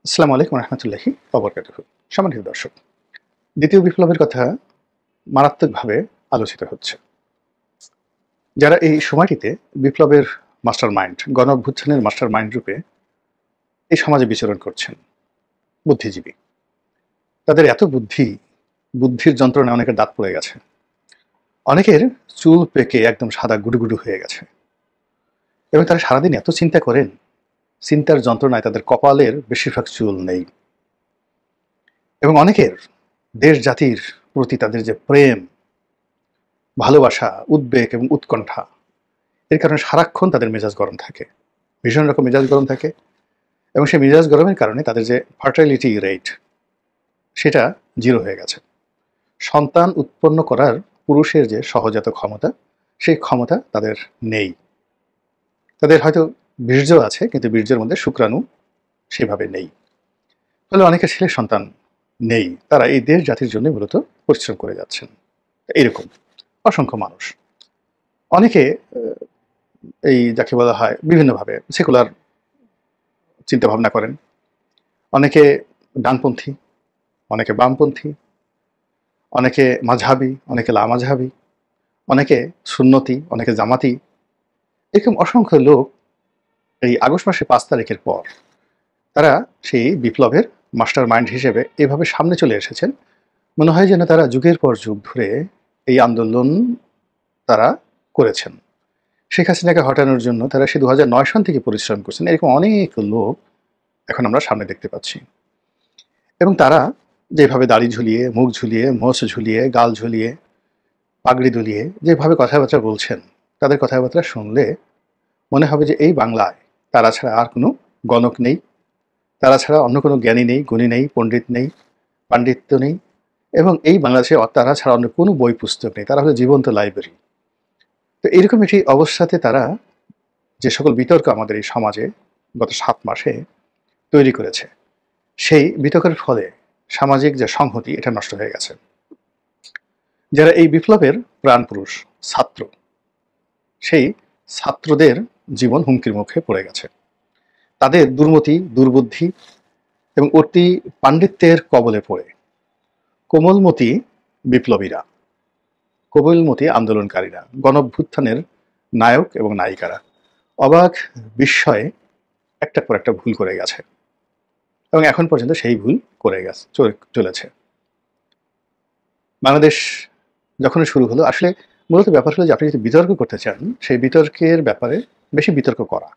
আসসালামু আলাইকুম রহমতুল্লাহি ওবরকাতুহু। সম্মানিত দর্শক, দ্বিতীয় বিপ্লবের কথা মারাত্মকভাবে আলোচিত হচ্ছে। যারা এই সময়টিতে বিপ্লবের মাস্টার মাইন্ড, গণ অভ্যুত্থানের মাস্টার মাইন্ড রূপে এই সমাজে বিচরণ করছেন, বুদ্ধিজীবী। তাদের এত বুদ্ধির যন্ত্রণায় অনেকের দাঁত পড়ে গেছে, অনেকের চুল পেকে একদম সাদা গুডুগুডু হয়ে গেছে, এবং তারা সারাদিন এত চিন্তা করেন, চিন্তার যন্ত্রণায় তাদের কপালের বেশিরভাগ চুল নেই। এবং অনেকের দেশ জাতির প্রতি তাদের যে প্রেম, ভালোবাসা, উদ্বেগ এবং উৎকণ্ঠা, এর কারণে সারাক্ষণ তাদের মেজাজ গরম থাকে, ভীষণ রকম মেজাজ গরম থাকে। এবং সেই মেজাজ গরমের কারণে তাদের যে ফার্টাইলিটি রেট, সেটা জিরো হয়ে গেছে। সন্তান উৎপন্ন করার পুরুষের যে সহজাত ক্ষমতা, সেই ক্ষমতা তাদের নেই। তাদের হয়তো বীর্য আছে, কিন্তু বীর্যের মধ্যে শুক্রাণু সেভাবে নেই। ফলে অনেকের ছেলে সন্তান নেই। তারা এই দেশ জাতির জন্য মূলত পরিশ্রম করে যাচ্ছেন। এইরকম অসংখ্য মানুষ। অনেকে এই যাকে বলা হয় বিভিন্নভাবে সেকুলার চিন্তাভাবনা করেন। অনেকে ডানপন্থী, অনেকে বামপন্থী, অনেকে মাঝহাবি, অনেকে লামাঝহাবি, অনেকে সুন্নতি, অনেকে জামাতি। এরকম অসংখ্য লোক এই আগস্ট মাসে 5 তারিখের পর তারা সেই বিপ্লবের মাস্টার মাইন্ড হিসেবে এভাবে সামনে চলে এসেছেন। মনে হয় যেন তারা যুগের পর যুগ ধরে এই আন্দোলন তারা করেছেন। শেখ হাসিনাকে হটানোর জন্য তারা সে 2009 সন থেকে পরিশ্রম করছেন। এরকম অনেক লোক এখন আমরা সামনে দেখতে পাচ্ছি। এবং তারা যেভাবে দাড়ি ঝুলিয়ে, মুখ ঝুলিয়ে, মোচ ঝুলিয়ে, গাল ঝুলিয়ে, পাগড়ি দুলিয়ে যেভাবে কথাবার্তা বলছেন, তাদের কথাবার্তা শুনলে মনে হবে যে এই বাংলায় তারা ছাড়া আর কোনো গণক নেই, তারা ছাড়া অন্য কোনো জ্ঞানী নেই, গুণী নেই, পণ্ডিত নেই, পাণ্ডিত্য নেই, এবং এই বাংলাদেশে তারা ছাড়া অন্য কোনো বই পুস্তক নেই। তারা হলো জীবন্ত লাইব্রেরি। তো এইরকম একটি অবস্থাতে তারা যে সকল বিতর্ক আমাদের এই সমাজে গত 7 মাসে তৈরি করেছে, সেই বিতর্কের ফলে সামাজিক যে সংহতি, এটা নষ্ট হয়ে গেছে। যারা এই বিপ্লবের প্রাণপুরুষ ছাত্র, সেই ছাত্রদের জীবন হুমকির মুখে পড়ে গেছে। তাদের দুর্মতি, দুর্বুদ্ধি এবং অতি পাণ্ডিত্যের কবলে পড়ে কোমলমতি বিপ্লবীরা, কোমলমতি আন্দোলনকারীরা, গণঅভ্যুত্থানের নায়ক এবং নায়িকারা অবাক বিস্ময়ে একটার পর একটা ভুল করে গেছে, এবং এখন পর্যন্ত সেই ভুল করে চলেছে। বাংলাদেশ যখন শুরু হলো, আসলে মূলত ব্যাপার হলো যে আপনি যদি বিতর্ক করতে চান, সেই বিতর্কের ব্যাপারে বেশি বিতর্ক করা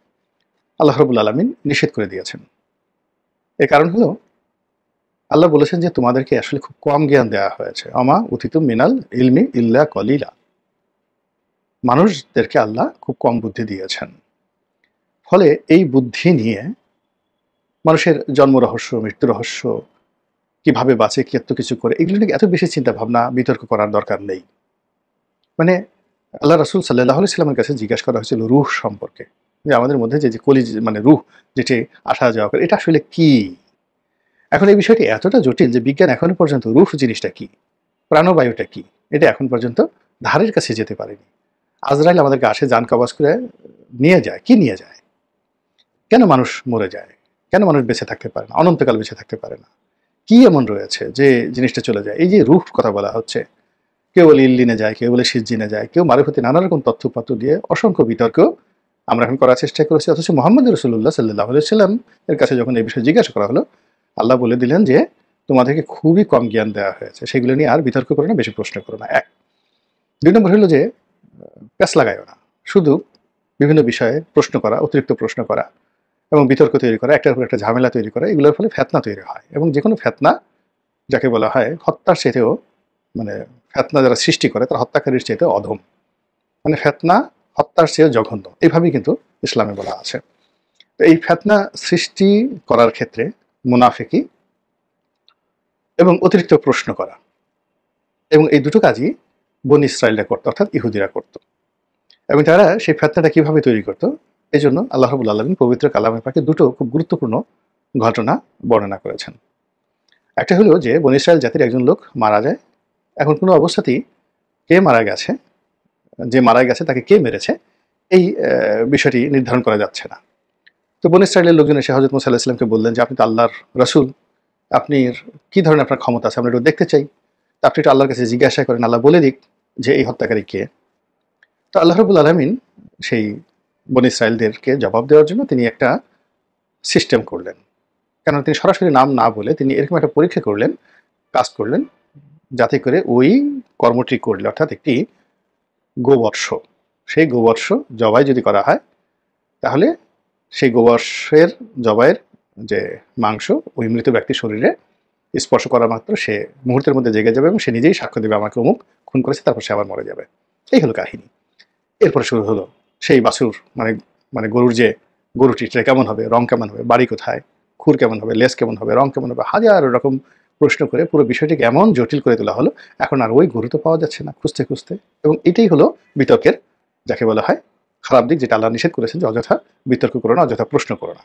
আল্লাহ রাব্বুল আলামিন নিষেধ করে দিয়েছেন। এর কারণ হলো আল্লাহ বলেছেন যে তোমাদেরকে আসলে খুব কম জ্ঞান দেওয়া হয়েছে। আমা উতিতুম মিনাল ইলমি ইল্লা কলিলা। মানুষদেরকে আল্লাহ খুব কম বুদ্ধি দিয়েছেন। ফলে এই বুদ্ধি নিয়ে মানুষের জন্ম রহস্য, মৃত্যু রহস্য, কিভাবে বাঁচে, কি এত কিছু করে, এগুলো নিয়ে এত বেশি চিন্তা ভাবনা, বিতর্ক করার দরকার নেই। মানে আল্লাহ রাসূল সাল্লাল্লাহু আলাইহি সাল্লামের কাছে জিজ্ঞাসা করা হয়েছিল রূহ সম্পর্কে, যে আমাদের মধ্যে যে কলিজ মানে রূহ যেটি আসা যাওয়া করে, এটা আসলে কি? এখন এই বিষয়টি এতটা জটিল যে বিজ্ঞান এখনো পর্যন্ত রূহ জিনিসটা কি, প্রাণবায়ুটা কি, এটা এখন পর্যন্ত ধারের কাছে যেতে পারেনি। আজরাইল আমাদেরকে আসে, জান কবজ করে নিয়ে যায়। কি নিয়ে যায়? কেন মানুষ মরে যায়? কেন মানুষ বেঁচে থাকতে পারে না, অনন্তকাল বেঁচে থাকতে পারে না? কি এমন রয়েছে যে জিনিসটা চলে যায়? এই যে রূহ কথা বলা হচ্ছে, কেউ বলে ইল্লিনে যায়, কেউ বলে সিজ্জিনে যায়, কেউ মারুফতি নানা রকম তথ্যপাত্র দিয়ে অসংখ্য বিতর্ক আমরা এখন করার চেষ্টা করেছি। অথচ মুহাম্মদ রাসূলুল্লাহ সাল্লাল্লাহু আলাইহি ওয়াসাল্লাম এর কাছে যখন এই বিষয়ে জিজ্ঞাসা করা হলো, আল্লাহ বলে দিলেন যে তোমাদেরকে খুবই কম জ্ঞান দেওয়া হয়েছে, সেগুলো নিয়ে আর বিতর্ক করো না, বেশি প্রশ্ন করো না। 1। 2 নম্বর হলো যে প্যাঁচ লাগায়ও না, শুধু বিভিন্ন বিষয়ে প্রশ্ন করা, অতিরিক্ত প্রশ্ন করা এবং বিতর্ক তৈরি করা, একটার পর একটা ঝামেলা তৈরি করা, এগুলোর ফলে ফিতনা তৈরি হয়। এবং যে কোনো ফিতনা যাকে বলা হয় হত্যার চাইতেও, মানে ফিতনা যারা সৃষ্টি করে তারা হত্যাকারীর চাইতে অধম। মানে ফিতনা হত্যার চেয়ে জঘন্য, এইভাবেই কিন্তু ইসলামে বলা আছে। তো এই ফিতনা সৃষ্টি করার ক্ষেত্রে মুনাফিকি এবং অতিরিক্ত প্রশ্ন করা, এবং এই দুটো কাজই বনী ইসরাইলরা করতো, অর্থাৎ ইহুদিরা করতো। এবং তারা সেই ফিতনাটা কিভাবে তৈরি করতো, এই জন্য আল্লাহ রাব্বুল আলামিন পবিত্র কালামে পাকে দুটো খুব গুরুত্বপূর্ণ ঘটনা বর্ণনা করেছেন। একটা হলো যে বনী ইসরাইল জাতির একজন লোক মারা যায়। এখন কোনো অবস্থাতেই কে মারা গেছে, যে মারা গেছে তাকে কে মেরেছে, এই বিষয়টি নির্ধারণ করা যাচ্ছে না। তো বনী ইসরাইলের লোকজন এসে হযরত মূসা আলাইহিস সালামকে বললেন যে, আপনি তো আল্লাহর রাসূল, আপনি কি ধরনের আপনার ক্ষমতা আছে আমরা একটু দেখতে চাই। তো আপনি একটু আল্লাহর কাছে জিজ্ঞাসা করেন, আল্লাহ বলে দিক যে এই হত্যাকারী কে। তো আল্লাহ রাব্বুল আলামিন সেই বনী ইসরাইলদেরকে জবাব দেওয়ার জন্য তিনি একটা সিস্টেম করলেন। কেন তিনি সরাসরি নাম না বলে তিনি এরকম একটা পরীক্ষা করলেন, কাজ করলেন, যাতে করে ওই কর্মটি করলে, অর্থাৎ একটি গোবর্ষ, সেই গোবর্ষ জবাই যদি করা হয় তাহলে সেই গোবর্ষের জবাইয়ের যে মাংস ওই মৃত ব্যক্তির শরীরে স্পর্শ করা মাত্র সে মুহূর্তের মধ্যে জেগে যাবে এবং সে নিজেই সাক্ষ্য দেবে আমাকে অমুক খুন করেছে, তারপর সে আবার মরে যাবে। এই হলো কাহিনী। এরপরে শুরু হলো সেই বাছুর মানে মানে গরুর যে গরুটি সেটা কেমন হবে, রং কেমন হবে, বাড়ি কোথায়, খুর কেমন হবে, লেজ কেমন হবে, রং কেমন হবে, হাজার রকম প্রশ্ন করে পুরো বিষয়টিকে এমন জটিল করে তোলা হলো, এখন আর ওই গরু তো পাওয়া যাচ্ছে না খুঁজতে খুঁজতে। এবং এটাই হলো বিতর্কের যাকে বলা হয় খারাপ দিক, যেটা আল্লাহ নিষেধ করেছেন যে অযথা বিতর্ক করো না, অযথা প্রশ্ন করো না।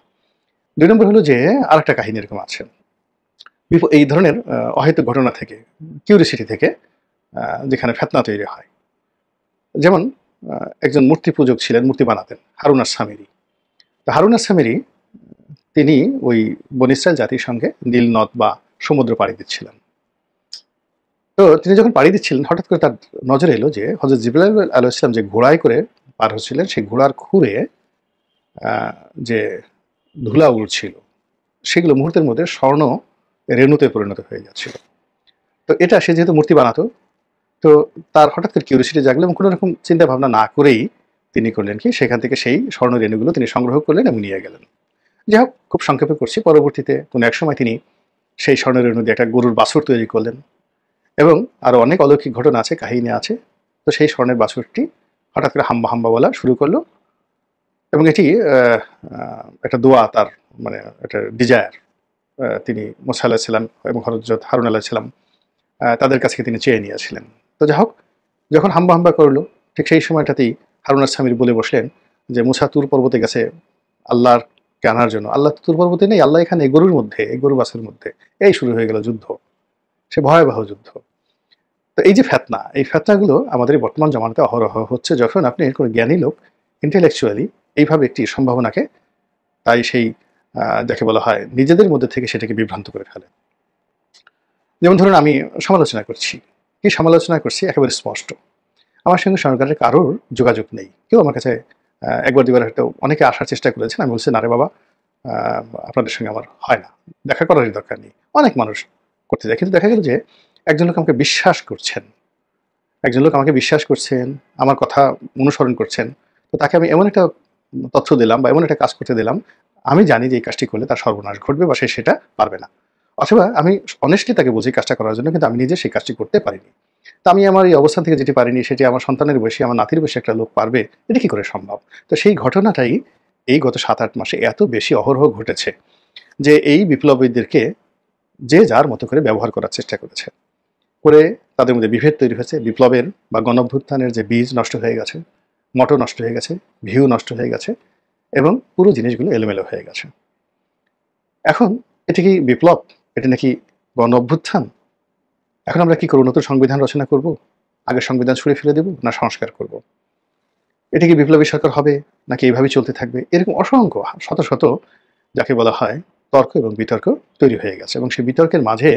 ২ নম্বর হলো যে আরেকটা কাহিনী এরকম আছে। এই ধরনের অহেতুক ঘটনা থেকে, কিউরিসিটি থেকে যেখানে ফিতনা তৈরি হয়। যেমন একজন মূর্তি পূজক ছিলেন, মূর্তি বানাতেন, হারুন আস-সামিরি। তো হারুন আস-সামিরি তিনি ওই বনী ইসরাইল জাতির সঙ্গে নীল নদ বা সমুদ্র পাড়ি দিচ্ছিলেন। তো তিনি যখন পাড়ি দিচ্ছিলেন হঠাৎ করে তার নজরে এলো যে হযরত জিবরাইল আলাইহিস সালাম যে ঘোড়ায় করে পার হচ্ছিলেন, সেই ঘোড়ার খুরে যে ধুলা উড়ছিল সেগুলো মুহূর্তের মধ্যে স্বর্ণ রেণুতে পরিণত হয়ে যাচ্ছিল। তো এটা সে যেহেতু মূর্তি বানাতো, তো তার হঠাৎ করে কিউরিওসিটি জাগলো এবং কোনো রকম চিন্তা ভাবনা না করেই তিনি করলেন কি, সেখান থেকে সেই স্বর্ণ রেণুগুলো তিনি সংগ্রহ করলেন এবং নিয়ে গেলেন। যাই হোক, খুব সংক্ষেপে করছি, পরবর্তীতে কোনো এক সময় তিনি সেই স্বর্ণ রেণু দিয়ে একটা গরুর বাছুর তৈরি করলেন এবং আরও অনেক অলৌকিক ঘটনা আছে, কাহিনী আছে। তো সেই স্বর্ণের বাছুরটি হঠাৎ করে হাম্বা হাম্বা বলা শুরু করলো এবং এটি একটা দোয়া, তার মানে একটা ডিজায়ার তিনি মূসা আলাইহিস সালাম এবং হযরত হারুন আলাইহিস সালাম তাদের কাছে তিনি চেয়ে নিয়েছিলেন। তো যাই হোক, যখন হাম্বা হাম্বা করলো ঠিক সেই সময়টাতেই হারুন আস-সামিরি বলে বসলেন যে মুসা তুর পর্বতে গেছে আল্লাহকে আনার জন্য। আল্লাহ তো তুর পর্বতে নেই, আল্লাহ এখানে এই গরুর মধ্যে, এই গরু বাছুরের মধ্যে। এই শুরু হয়ে গেল যুদ্ধ, সে ভয়াবহ যুদ্ধ। তো এই যে ফিতনা, এই ফিতনাগুলো আমাদের এই বর্তমান জামানাতে অহরহ হচ্ছে, যখন আপনি কোনো জ্ঞানী লোক ইন্টেলেকচুয়ালি এইভাবে একটি সম্ভাবনাকে, তাই সেই যাকে বলা হয় নিজেদের মধ্যে থেকে সেটাকে বিভ্রান্ত করে ফেলে। যেমন ধরুন আমি সমালোচনা করছি, কি সমালোচনা করছি একেবারে স্পষ্ট। আমার সঙ্গে সরকারের কারোর যোগাযোগ নেই, কেউ আমার কাছে একবার দুবার হয়তো অনেকে আসার চেষ্টা করেছেন, আমি বলছি না রে বাবা, আপনাদের সঙ্গে আমার হয় না, দেখা করারই দরকার নেই। অনেক মানুষ করতে যায়, কিন্তু দেখা গেল যে একজন লোক আমাকে বিশ্বাস করছেন, একজন লোক আমাকে বিশ্বাস করছেন, আমার কথা অনুসরণ করছেন। তো তাকে আমি এমন একটা তথ্য দিলাম বা এমন একটা কাজ করতে দিলাম, আমি জানি যে এই কাজটি করলে তার সর্বনাশ ঘটবে বা সে সেটা পারবে না। অথবা আমি অনেস্টলি তাকে বলছি কাজটা করার জন্য, কিন্তু আমি নিজে সেই কাজটি করতে পারিনি। তো আমি আমার এই অবস্থান থেকে যেটি পারিনি সেটি আমার সন্তানের বয়সী, আমার নাতির বয়সী একটা লোক পারবে, এটা কি করে সম্ভব? তো সেই ঘটনাটাই এই গত ৭-৮ মাসে এত বেশি অহরহ ঘটেছে যে এই বিপ্লবীদেরকে যে যার মতো করে ব্যবহার করার চেষ্টা করেছে, করে তাদের মধ্যে বিভেদ তৈরি হয়েছে। বিপ্লবের বা গণঅভ্যুত্থানের যে বীজ নষ্ট হয়ে গেছে, মটর নষ্ট হয়ে গেছে, ভিউ নষ্ট হয়ে গেছে এবং পুরো জিনিসগুলো এলোমেলো হয়ে গেছে। এখন এটা কি বিপ্লব? এটা নাকি গণঅভ্যুত্থান? এখন আমরা কি করব? নতুন সংবিধান রচনা করব? আগের সংবিধান ছুঁড়ে ফেলে দেব? না সংস্কার করব? এটা কি বিপ্লবী সরকার হবে? নাকি এইভাবেই চলতে থাকবে? এরকম অসংখ্য শত শত যাকে বলা হয় তর্ক এবং বিতর্ক তৈরি হয়ে গেছে এবং সেই বিতর্কের মাঝে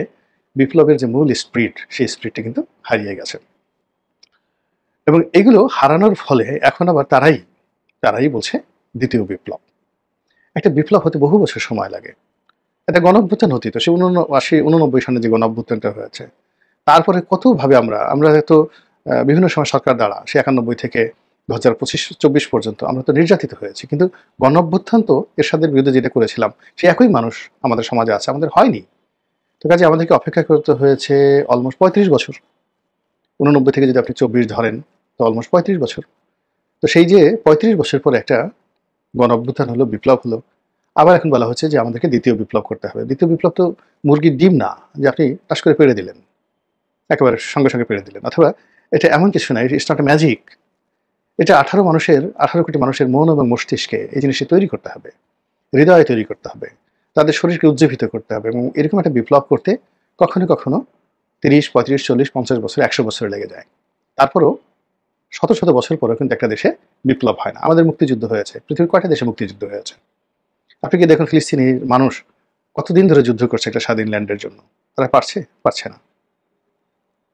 বিপ্লবের যে মূল স্পিরিট, সেই স্পিরিটটা কিন্তু হারিয়ে গেছে। এবং এগুলো হারানোর ফলে এখন আবার তারাই বলছে দ্বিতীয় বিপ্লব। একটা বিপ্লব হতে বহু বছর সময় লাগে। একটা গণঅভ্যুত্থান হতেই তো সে ৮৯ সনে যে গণঅভ্যুত্থানটা হয়েছে, তারপরে কতভাবে আমরা হয়তো বিভিন্ন সময় সরকার দ্বারা সে ৯১ থেকে ২০২৫-২৪ পর্যন্ত আমরা তো নির্যাতিত হয়েছি। কিন্তু গণঅভ্যুত্থান তো এরশাদের বিরুদ্ধে যেটা করেছিলাম, সে একই মানুষ আমাদের সমাজে আছে, আমাদের হয়নি। তো কাজে আমাদেরকে অপেক্ষা করতে হয়েছে অলমোস্ট ৩৫ বছর। ৮৯ থেকে যদি আপনি ২৪ ধরেন, তো অলমোস্ট ৩৫ বছর। তো সেই যে ৩৫ বছর পরে একটা গণঅভ্যুত্থান হলো, বিপ্লব হলো, আবার এখন বলা হচ্ছে যে আমাদেরকে দ্বিতীয় বিপ্লব করতে হবে। দ্বিতীয় বিপ্লব তো মুরগির ডিম না যে আপনি টাস করে পেড়ে দিলেন, একেবারে সঙ্গে সঙ্গে পেড়ে দিলেন। অথবা এটা এমন কিছু না, ইটস নট এ ম্যাজিক। এটা ১৮ কোটি মানুষের মন এবং মস্তিষ্কে এই জিনিসটি তৈরি করতে হবে, হৃদয়ে তৈরি করতে হবে, তাদের শরীরকে উজ্জীবিত করতে হবে। এবং এরকম একটা বিপ্লব করতে কখনো কখনো ৩০, ৩৫, ৪০, ৫০ বছর, ১০০ বছর লেগে যায়। তারপরও শত শত বছর পরেও কিন্তু একটা দেশে বিপ্লব হয় না। আমাদের মুক্তিযুদ্ধ হয়েছে, পৃথিবীর কয়টা দেশে মুক্তিযুদ্ধ হয়েছে? আপনি কি দেখুন ফিলিস্তিনি মানুষ কতদিন ধরে যুদ্ধ করছে একটা স্বাধীন ল্যান্ডের জন্য, তারা পারছে না।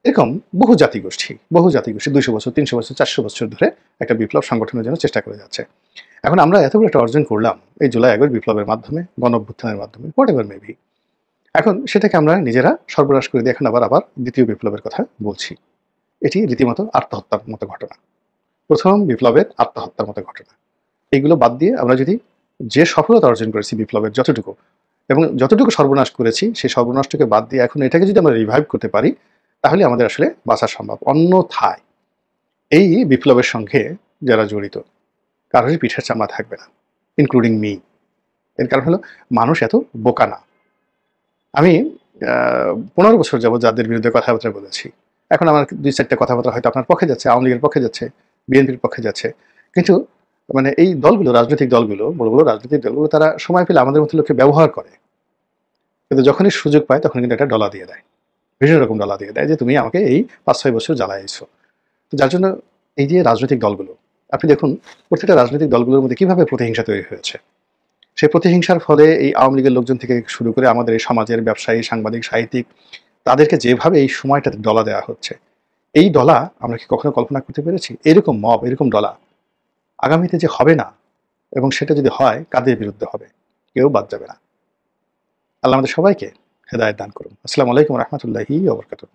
এরকম বহু জাতিগোষ্ঠী 200 বছর, 300 বছর, 400 বছর ধরে একটা বিপ্লব সংগঠনের জন্য চেষ্টা করে যাচ্ছে। এখন আমরা এত বড় একটা অর্জন করলাম এই জুলাই আগস্ট বিপ্লবের মাধ্যমে, গণ অভ্যুত্থানের মাধ্যমে, হোয়াট এভার মেবি। এখন সেটাকে আমরা নিজেরা সর্বনাশ করে দিয়ে এখন আবার দ্বিতীয় বিপ্লবের কথা বলছি। এটি রীতিমতো আত্মহত্যার মতো ঘটনা। প্রথম বিপ্লবের আত্মহত্যার মতো ঘটনা। এইগুলো বাদ দিয়ে আমরা যদি যে সফলতা অর্জন করেছি বিপ্লবের যতটুকু, এবং যতটুকু সর্বনাশ করেছি সেই সর্বনাশটাকে বাদ দিয়ে এখন এটাকে যদি আমরা রিভাইভ করতে পারি, তাহলে আমাদের আসলে বাঁচা সম্ভব। অন্যথায় এই বিপ্লবের সঙ্গে যারা জড়িত কারোরই পিঠের চামড়া থাকবে না, ইনক্লুডিং মি। এর কারণ হলো মানুষ এত বোকা না। আমি 15 বছর যাবত যাদের বিরুদ্ধে কথাবার্তা বলেছি, এখন আমার 2-4টা কথাবার্তা হয়তো আপনার পক্ষে যাচ্ছে, আওয়ামী লীগের পক্ষে যাচ্ছে, বিএনপির পক্ষে যাচ্ছে, কিন্তু মানে এই দলগুলো, রাজনৈতিক দলগুলো, বড় বড় রাজনৈতিক দলগুলো, তারা সময় পেলে আমাদের মতো লোককে ব্যবহার করে, কিন্তু যখনই সুযোগ পায় তখন কিন্তু একটা ডলা দিয়ে দেয়, বিভিন্ন রকম ডলা দিয়ে দেয় যে তুমি আমাকে এই 5-6 বছর জ্বালাইছো। তো যার জন্য এই যে রাজনৈতিক দলগুলো, আপনি দেখুন প্রত্যেকটা রাজনৈতিক দলগুলোর মধ্যে কিভাবে প্রতিহিংসা তৈরি হয়েছে। সেই প্রতিহিংসার ফলে এই আওয়ামী লীগের লোকজন থেকে শুরু করে আমাদের এই সমাজের ব্যবসায়ী, সাংবাদিক, সাহিত্যিক, তাদেরকে যেভাবে এই সময়টাতে ডলা দেওয়া হচ্ছে, এই ডলা আমরা কি কখনো কল্পনা করতে পেরেছি? এরকম মব, এরকম ডলা আগামীতে যে হবে না, এবং সেটা যদি হয় কাদের বিরুদ্ধে হবে, কেউ বাদ যাবে না। আল্লাহ আমাদের সবাইকে হেদায়েত দান করুন। আসসালামু আলাইকুম রহমতুল্লাহি ওয়া বারাকাতুহু।